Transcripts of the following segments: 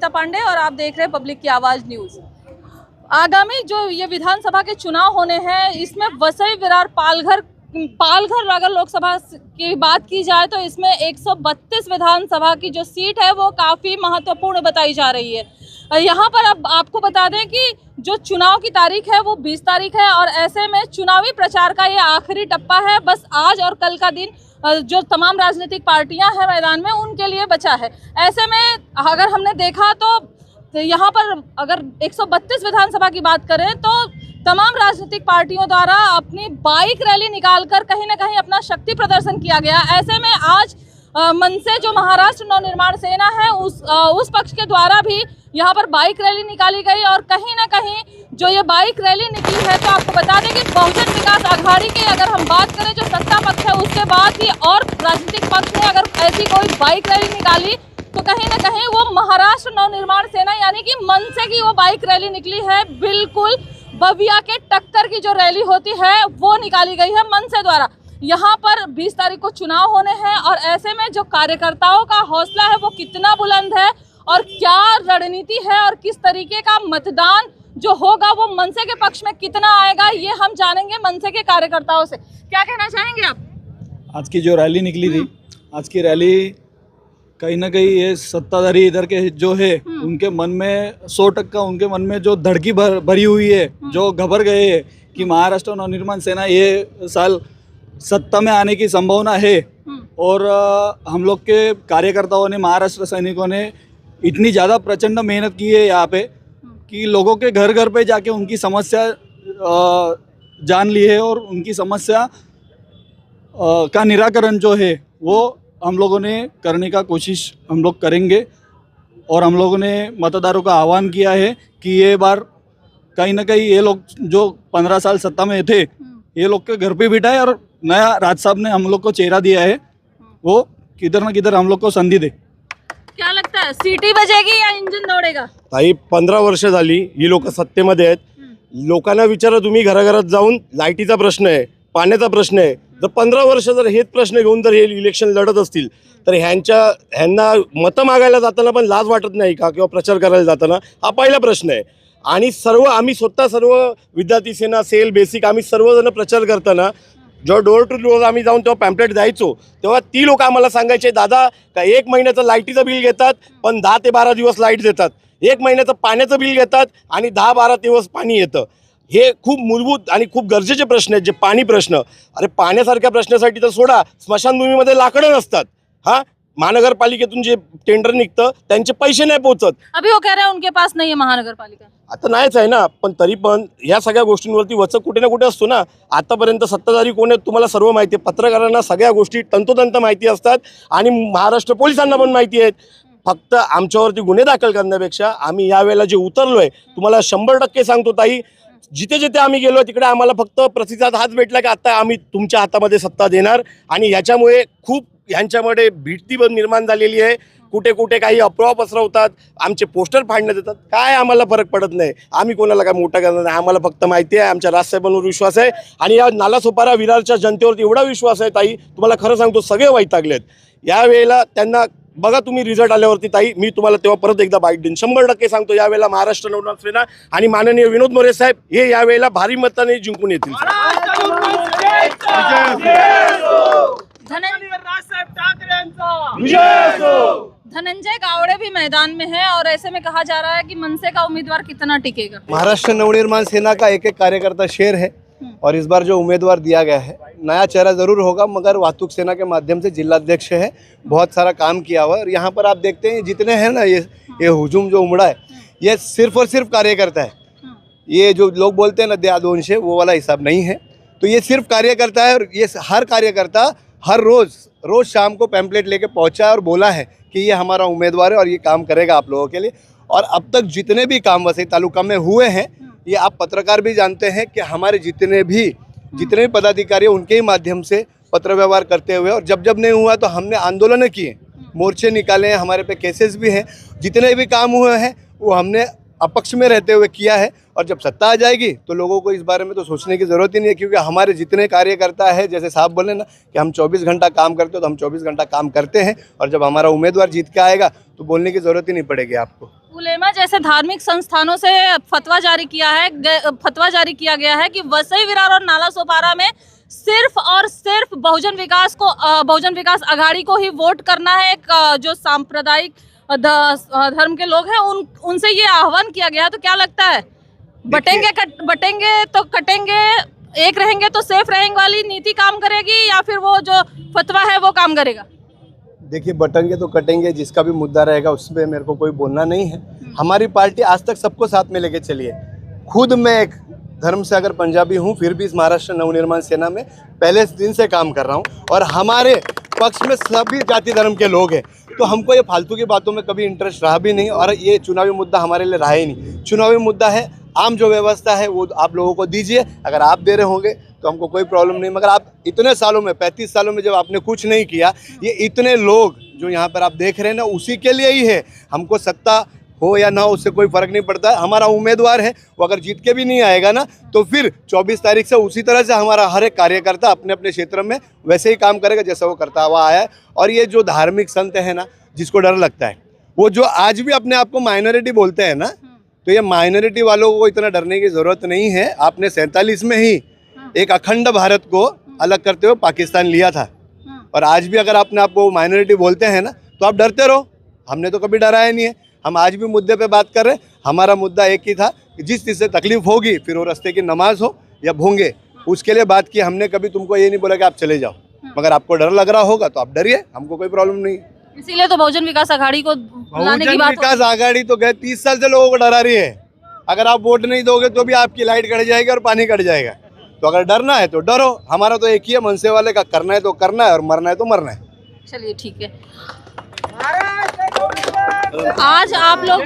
अनीता पांडे और आप देख रहे हैं पब्लिक की आवाज न्यूज। आगामी जो ये विधानसभा के चुनाव होने हैं, इसमें वसई विरार पालघर अगर लोकसभा की बात की जाए तो इसमें 132 विधानसभा की जो सीट है वो काफ़ी महत्वपूर्ण बताई जा रही है। यहाँ पर अब आपको बता दें कि जो चुनाव की तारीख है वो 20 तारीख है और ऐसे में चुनावी प्रचार का ये आखिरी टप्पा है। बस आज और कल का दिन जो तमाम राजनीतिक पार्टियां हैं मैदान में उनके लिए बचा है। ऐसे में अगर हमने देखा तो यहाँ पर अगर 132 विधानसभा की बात करें तो तमाम राजनीतिक पार्टियों द्वारा अपनी बाइक रैली निकालकर कहीं ना कहीं अपना शक्ति प्रदर्शन किया गया। ऐसे में आज मनसे जो महाराष्ट्र नवनिर्माण सेना है उस पक्ष के द्वारा भी यहाँ पर बाइक रैली निकाली गई और कहीं ना कहीं जो ये बाइक रैली निकली है तो आपको बता दें कि बहुजन विकास आघाड़ी की अगर हम बात करें जो सत्ता पक्ष है उसके बाद ही और राजनीतिक पक्ष ने अगर ऐसी कोई बाइक रैली निकाली तो कहीं ना कहीं वो महाराष्ट्र नवनिर्माण सेना यानी कि मनसे की वो बाइक रैली निकली है। बिल्कुल बविया के टक्कर की जो रैली होती है वो निकाली गई है मनसे द्वारा। यहाँ पर 20 तारीख को चुनाव होने हैं और ऐसे में जो कार्यकर्ताओं का हौसला है वो कितना बुलंद है और क्या रणनीति है और किस तरीके का मतदान जो होगा वो मनसे के पक्ष में कितना आएगा ये हम जानेंगे मनसे के कार्यकर्ताओं से। क्या कहना चाहेंगे आप? आज की जो रैली निकली थी, आज की रैली कहीं ना कहीं ये सत्ताधारी इधर के जो है उनके मन में 100% उनके मन में जो धड़की भरी हुई है, जो घबर गए हैं कि महाराष्ट्र नवनिर्माण सेना ये साल सत्ता में आने की संभावना है। और हम लोग के कार्यकर्ताओं ने, महाराष्ट्र सैनिकों ने इतनी ज़्यादा प्रचंड मेहनत की है यहाँ पे कि लोगों के घर घर पे जाके उनकी समस्या जान ली है और उनकी समस्या का निराकरण जो है वो हम लोगों ने करने का कोशिश हम लोग करेंगे। और हम लोगों ने मतदारों का आह्वान किया है कि ये बार कहीं ना कहीं ये लोग जो 15 साल सत्ता में थे ये लोग के घर पे बिठाए और नया राज साहब ने हम लोग को चेहरा दिया है, वो किधर ना किधर हम लोग को संधी दे। क्या लगता है सीटी बजेगी या इंजिन दौड़ेगा? ताई 15 वर्ष झाली ही लोक सत्तेमध्ये आहेत। लोकांना विचारा तुम्ही घराघरात जाऊन, लाईटीचा प्रश्न आहे, पाण्याचा प्रश्न आहे। जर 15 वर्ष जर हेच प्रश्न घेऊन जर हे इलेक्शन लढत असतील तर ह्यांना मतं मागायला जाताना पण लाज वाटत नाही का, किंवा प्रचार करायला जाताना? हा पहिला प्रश्न आहे। आणि आम्ही स्वतः सर्व विद्यार्थी सेना, सेल, बेसिक आम्ही सर्वजण प्रचार करताना जो डोर टू डोर आम्ही जाऊन तेव्हा पॅम्पलेट द्यायचो तेव्हा ती लोक आम्हाला सांगायचे, दादा का 1 महिन्याचं लाईटीचं बिल घेतात पण 10 ते 12 दिवस लाईट देतात, 1 महिन्याचं पाण्याचं बिल घेतात आणि 10-12 दिवस पाणी येतं। हे खूप मूलभूत आणि खूप गरजेचे प्रश्न आहेत, जे पाणी प्रश्न। अरे पाण्यासारख्या प्रश्नासाठी तर सोडा, स्मशानभूमीमध्ये लाकडं नसतात। हा, महानगरपालिकेतून जे टेंडर निघतं त्यांचे पैसे नाही पोहोचत। अभी वो कह रहे हैं उनके पास नहीं है महानगरपालिका। आता नाहीच आहे ना, पण तरी पण ह्या सगळ्या गोष्टींवरती वचक कुठे ना कुठे असतो ना। आतापर्यंत सत्ताधारी कोण आहेत तुम्हाला सर्व माहिती आहे, पत्रकारांना सगळ्या गोष्टी तंतोतंत माहिती असतात आणि महाराष्ट्र पोलिसांना पण माहिती आहेत। फक्त आमच्यावरती गुन्हे दाखल करण्यापेक्षा आम्ही यावेळेला जे उतरलोय तुम्हाला 100% सांगतो ताई, जिथे जिथे आम्ही गेलो तिकडे आम्हाला फक्त प्रतिसाद हाच भेटला की आता आम्ही तुमच्या हातामध्ये सत्ता देणार। आणि याच्यामुळे खूप ह्यांच्यामध्ये भीती निर्माण झालेली आहे। कुठे कुठे काही अफवा पसरवतात, आमचे पोस्टर फाडण्यात येतात, काय आम्हाला फरक पडत नाही। आम्ही कोणाला काय मोठा करणार नाही, आम्हाला फक्त माहिती आहे, आमच्या राजसाहेबांवर विश्वास आहे आणि या नालासोपारा विरारच्या जनतेवरती एवढा विश्वास आहे ताई, तुम्हाला खरं सांगतो सगळे वैतागलेत। यावेळेला त्यांना बघा तुम्ही रिझल्ट आल्यावरती ताई, मी तुम्हाला तेव्हा परत एकदा बाईट देईन। 100% सांगतो यावेळेला महाराष्ट्र नवनिर्माण सेना आणि माननीय विनोद मोरे साहेब हे यावेळेला भारी मताने जिंकून येतील। धनंजय गावड़े भी मैदान में है और ऐसे में कहा जा रहा है कि मनसे का उम्मीदवार कितना टिकेगा? महाराष्ट्र नवनिर्माण सेना का एक कार्यकर्ता शेर है और इस बार जो उम्मीदवार दिया गया है नया चेहरा जरूर होगा, मगर वाहतुक सेना के माध्यम से जिलाध्यक्ष है, बहुत सारा काम किया हुआ है। और यहाँ पर आप देखते हैं जितने हैं ना, ये हुजूम जो उमड़ा है ये सिर्फ और सिर्फ कार्यकर्ता है। ये जो लोग बोलते हैं ना दया दोनशे, वो वाला हिसाब नहीं है। तो ये सिर्फ कार्यकर्ता है और ये हर कार्यकर्ता हर रोज शाम को पैम्पलेट लेके पहुंचा है और बोला है कि ये हमारा उम्मीदवार है और ये काम करेगा आप लोगों के लिए। और अब तक जितने भी काम वसई तालुका में हुए हैं, ये आप पत्रकार भी जानते हैं कि हमारे जितने भी पदाधिकारी उनके ही माध्यम से पत्र व्यवहार करते हुए, और जब नहीं हुआ तो हमने आंदोलन किए, मोर्चे निकाले हैं, हमारे पे केसेस भी हैं। जितने भी काम हुए हैं वो हमने अपक्ष में रहते हुए किया है, और जब सत्ता आ जाएगी तो लोगों को इस बारे में तो सोचने की ज़रूरत ही नहीं है, क्योंकि हमारे जितने कार्यकर्ता है, जैसे साहब बोले ना कि हम 24 घंटा काम करते हो, तो हम 24 घंटा काम करते हैं, और जब हमारा उम्मीदवार जीत के आएगा तो बोलने की ज़रूरत ही नहीं पड़ेगी आपको। उलेमा जैसे धार्मिक संस्थानों से फतवा जारी किया गया है कि वसई विरार और नाला सोपारा में सिर्फ और सिर्फ बहुजन विकास अघाड़ी को ही वोट करना है। एक जो सांप्रदायिक धर्म के लोग हैं उनसे ये आह्वान किया गया। तो क्या लगता है, बटेंगे तो कटेंगे, एक रहेंगे तो सेफ रहेंगे वाली नीति काम करेगी, या फिर वो जो फतवा है वो काम करेगा? देखिए, बटेंगे तो कटेंगे, जिसका भी मुद्दा रहेगा उसमें मेरे को कोई बोलना नहीं है। हमारी पार्टी आज तक सबको साथ में लेके चली है। खुद मैं एक धर्म से अगर पंजाबी हूँ, फिर भी इस महाराष्ट्र नवनिर्माण सेना में पहले दिन से काम कर रहा हूँ, और हमारे पक्ष में सभी जाति धर्म के लोग हैं। तो हमको ये फालतू की बातों में कभी इंटरेस्ट रहा भी नहीं, और ये चुनावी मुद्दा हमारे लिए रहा ही नहीं। चुनावी मुद्दा है, आम जो व्यवस्था है वो आप लोगों को दीजिए, अगर आप दे रहे होंगे तो हमको कोई प्रॉब्लम नहीं। मगर आप इतने सालों में, 35 सालों में जब आपने कुछ नहीं किया, ये इतने लोग जो यहाँ पर आप देख रहे हैं ना, उसी के लिए ही है। हमको सत्ता हो या ना हो उससे कोई फर्क नहीं पड़ता है। हमारा उम्मीदवार है, वो अगर जीत के भी नहीं आएगा ना, तो फिर 24 तारीख से उसी तरह से हमारा हर एक कार्यकर्ता अपने अपने क्षेत्र में वैसे ही काम करेगा जैसा वो करता हुआ आया है। और ये जो धार्मिक संत है ना, जिसको डर लगता है, वो जो आज भी अपने आप को माइनॉरिटी बोलते हैं ना, तो ये माइनॉरिटी वालों को इतना डरने की ज़रूरत नहीं है। आपने 47 में ही एक अखंड भारत को अलग करते हुए पाकिस्तान लिया था, और आज भी अगर अपने आप को माइनॉरिटी बोलते हैं ना, तो आप डरते रहो। हमने तो कभी डराया नहीं है। हम आज भी मुद्दे पे बात कर रहे हैं। हमारा मुद्दा एक ही था कि जिस चीज़ से तकलीफ होगी, फिर वो रास्ते की नमाज हो या भोंगे, उसके लिए बात की। हमने कभी तुमको ये नहीं बोला कि आप चले जाओ, मगर आपको डर लग रहा होगा तो आप डरिए, हमको कोई प्रॉब्लम नहीं। इसीलिए तो बहुजन विकास अघाड़ी को लाने की बात। विकास आघाड़ी तो गए 30 साल से लोगों को डरा रही है। अगर आप वोट नहीं दोगे तो भी आपकी लाइट कट जाएगी और पानी कट जाएगा। तो अगर डरना है तो डरो। हमारा तो एक ही है, मनसे वाले का करना है तो करना है, और मरना है तो मरना है। चलिए ठीक है। आज आप लोग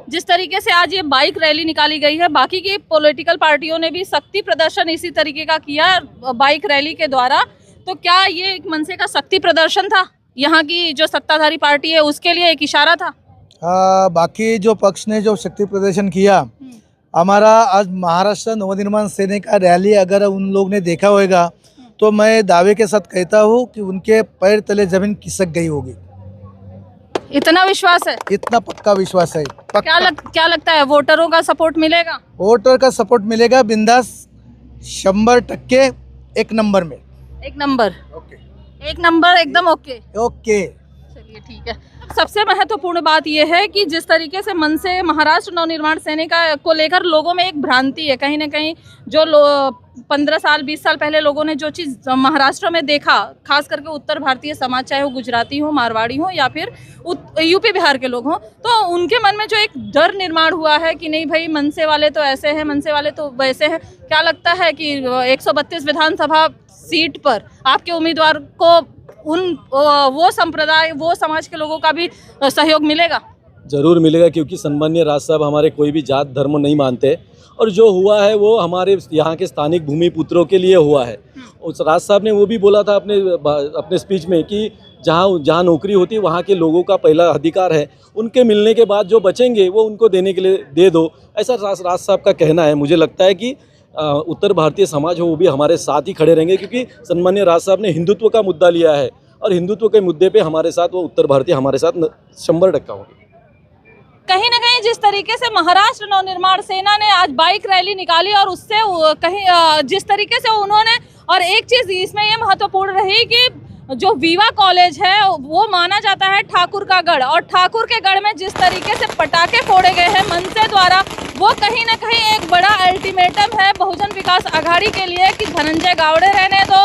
जिस तरीके से आज ये बाइक रैली निकाली गई है, बाकी की पॉलिटिकल पार्टियों ने भी शक्ति प्रदर्शन इसी तरीके का किया बाइक रैली के द्वारा। तो क्या ये एक मनसे का शक्ति प्रदर्शन था? यहाँ की जो सत्ताधारी पार्टी है उसके लिए एक इशारा था? बाकी जो पक्ष ने जो शक्ति प्रदर्शन किया, हमारा आज महाराष्ट्र नवनिर्माण सेना का रैली अगर उन लोग ने देखा होगा तो मैं दावे के साथ कहता हूँ कि उनके पैर तले जमीन खिसक गई होगी। इतना विश्वास है? इतना पक्का विश्वास है। क्या लगता है, वोटरों का सपोर्ट मिलेगा? वोटर का सपोर्ट मिलेगा बिंदास, 100% एक नंबर में। एक नंबर? ओके, एक नंबर एकदम ओके। ओके, चलिए ठीक है। सबसे महत्वपूर्ण बात यह है कि जिस तरीके से मनसे महाराष्ट्र नवनिर्माण सेना को लेकर लोगों में एक भ्रांति है, कहीं ना कहीं जो 15 साल 20 साल पहले लोगों ने जो चीज़ महाराष्ट्र में देखा, खास करके उत्तर भारतीय समाज, चाहे वो गुजराती हो, मारवाड़ी हो या फिर यूपी बिहार के लोग हों, तो उनके मन में जो एक डर निर्माण हुआ है कि नहीं भाई मनसे वाले तो ऐसे हैं, मनसे वाले तो वैसे हैं। क्या लगता है कि 132 विधानसभा सीट पर आपके उम्मीदवार को वो संप्रदाय, वो समाज के लोगों का भी सहयोग मिलेगा? ज़रूर मिलेगा, क्योंकि सम्मानीय राज साहब हमारे कोई भी जात धर्म नहीं मानते, और जो हुआ है वो हमारे यहाँ के स्थानिक भूमिपुत्रों के लिए हुआ है। उस राज साहब ने वो भी बोला था अपने स्पीच में कि जहाँ नौकरी होती है वहाँ के लोगों का पहला अधिकार है, उनके मिलने के बाद जो बचेंगे वो उनको देने के लिए दे दो, ऐसा राज साहब का कहना है। मुझे लगता है कि उत्तर भारतीय समाज हो वो भी हमारे साथ ही खड़े रहेंगे, क्योंकि सम्मानीय राज साहब ने हिंदुत्व का मुद्दा लिया है, और हिंदुत्व के मुद्दे पे हमारे साथ वो उत्तर भारतीय हमारे साथ 100% होंगे। कहीं ना कहीं जिस तरीके से महाराष्ट्र नवनिर्माण सेना ने आज बाइक रैली निकाली, और उससे कहीं जिस तरीके से उन्होंने, और एक चीज़ इसमें ये महत्वपूर्ण रही कि जो वीवा कॉलेज है वो माना जाता है ठाकुर का गढ़, और ठाकुर के गढ़ में जिस तरीके से पटाखे फोड़े गए हैं मनसे द्वारा, वो कहीं ना कहीं एक बड़ा अल्टीमेटम है बहुजन विकास अघाड़ी के लिए कि धनंजय गावड़े रहने दो,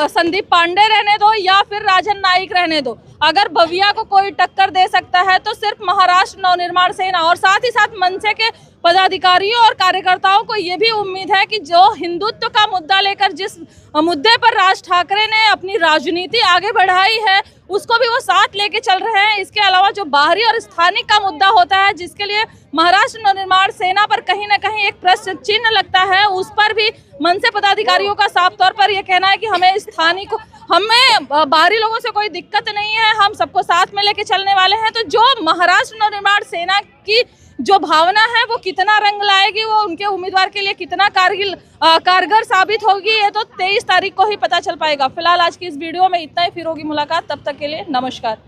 संदीप पांडे रहने दो या फिर राजन नाइक रहने दो, अगर भविया को कोई टक्कर दे सकता है तो सिर्फ महाराष्ट्र नवनिर्माण सेना। और साथ ही साथ मनसे के पदाधिकारियों और कार्यकर्ताओं को ये भी उम्मीद है कि जो हिंदुत्व का मुद्दा लेकर जिस मुद्दे पर राज ठाकरे ने अपनी राजनीति आगे बढ़ाई है, उसको भी वो साथ लेके चल रहे हैं। इसके अलावा जो बाहरी और स्थानिक का मुद्दा होता है, जिसके लिए महाराष्ट्र नवनिर्माण सेना पर कहीं ना कहीं एक प्रश्न चिन्ह लगता है, उस पर भी मनसे पदाधिकारियों का साफ तौर पर यह कहना है कि हमें बाहरी लोगों से कोई दिक्कत नहीं है, हम सबको साथ में लेके चलने वाले हैं। तो जो महाराष्ट्र नवनिर्माण सेना की जो भावना है वो कितना रंग लाएगी, वो उनके उम्मीदवार के लिए कितना कारगर साबित होगी, ये तो 23 तारीख को ही पता चल पाएगा। फिलहाल आज की इस वीडियो में इतना ही, फिर होगी मुलाकात, तब तक के लिए नमस्कार।